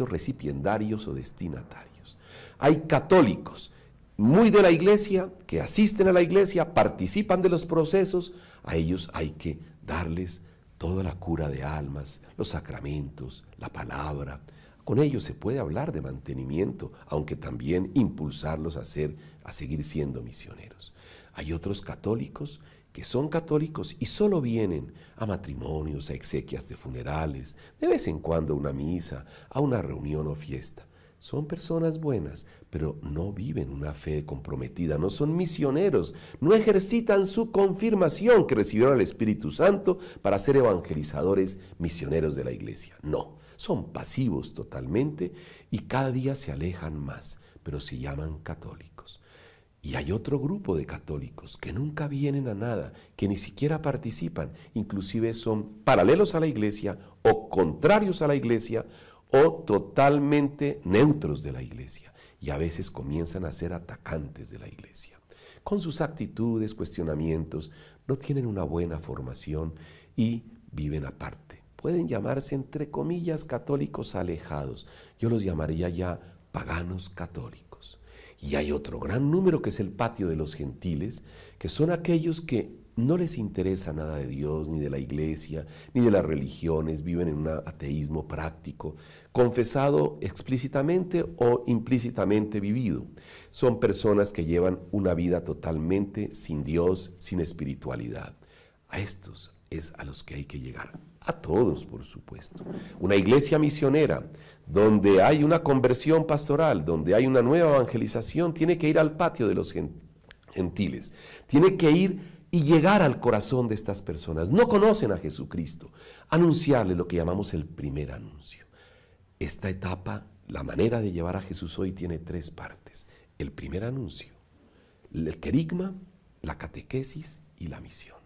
recipiendarios o destinatarios. Hay católicos muy de la iglesia, que asisten a la iglesia, participan de los procesos. A ellos hay que darles toda la cura de almas, los sacramentos, la palabra. Con ellos se puede hablar de mantenimiento, aunque también impulsarlos a seguir siendo misioneros. Hay otros católicos que son católicos y solo vienen a matrimonios, a exequias de funerales, de vez en cuando a una misa, a una reunión o fiesta. Son personas buenas, pero no viven una fe comprometida, no son misioneros, no ejercitan su confirmación que recibieron al Espíritu Santo para ser evangelizadores misioneros de la iglesia. No, son pasivos totalmente y cada día se alejan más, pero se llaman católicos. Y hay otro grupo de católicos que nunca vienen a nada, que ni siquiera participan, inclusive son paralelos a la iglesia o contrarios a la iglesia o totalmente neutros de la iglesia. Y a veces comienzan a ser atacantes de la iglesia. Con sus actitudes, cuestionamientos, no tienen una buena formación y viven aparte. Pueden llamarse, entre comillas, católicos alejados. Yo los llamaría ya paganos católicos. Y hay otro gran número que es el patio de los gentiles, que son aquellos que no les interesa nada de Dios, ni de la iglesia, ni de las religiones, viven en un ateísmo práctico, confesado explícitamente o implícitamente vivido. Son personas que llevan una vida totalmente sin Dios, sin espiritualidad. A estos es a los que hay que llegar. A todos, por supuesto. Una iglesia misionera, donde hay una conversión pastoral, donde hay una nueva evangelización, tiene que ir al patio de los gentiles. Tiene que ir y llegar al corazón de estas personas. No conocen a Jesucristo. Anunciarle lo que llamamos el primer anuncio. Esta etapa la manera de llevar a Jesús hoy tiene 3 partes. El primer anuncio, el querigma, la catequesis y la misión.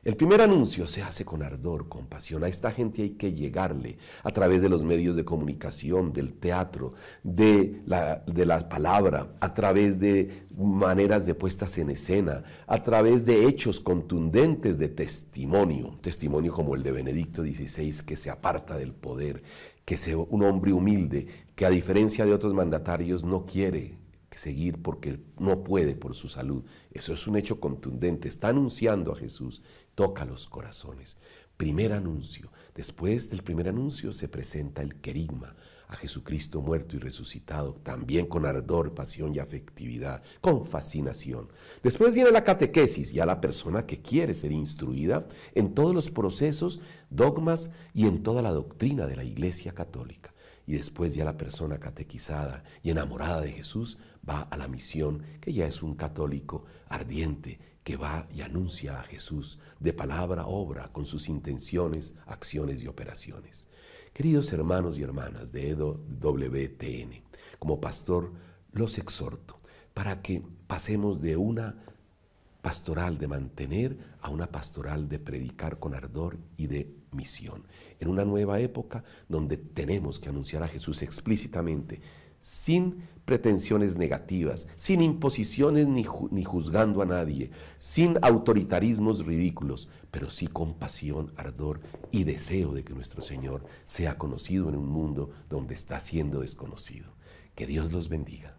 El primer anuncio se hace con ardor, con pasión. A esta gente hay que llegarle a través de los medios de comunicación, del teatro, de la palabra, a través de maneras de puestas en escena, a través de hechos contundentes de testimonio. Testimonio como el de Benedicto XVI, que se aparta del poder, que es un hombre humilde, que a diferencia de otros mandatarios no quiere seguir porque no puede por su salud. Eso es un hecho contundente, está anunciando a Jesús, toca los corazones. Primer anuncio. Después del primer anuncio se presenta el querigma, a Jesucristo muerto y resucitado, también con ardor, pasión y afectividad, con fascinación. Después viene la catequesis, ya la persona que quiere ser instruida en todos los procesos, dogmas y en toda la doctrina de la Iglesia Católica. Y después ya la persona catequizada y enamorada de Jesús va a la misión, que ya es un católico ardiente, que va y anuncia a Jesús de palabra a obra, con sus intenciones, acciones y operaciones. Queridos hermanos y hermanas de EWTN, como pastor los exhorto para que pasemos de una pastoral de mantener a una pastoral de predicar con ardor y de misión. En una nueva época donde tenemos que anunciar a Jesús explícitamente, sin pretensiones negativas, sin imposiciones ni juzgando a nadie, sin autoritarismos ridículos, pero sí con pasión, ardor y deseo de que nuestro Señor sea conocido en un mundo donde está siendo desconocido. Que Dios los bendiga.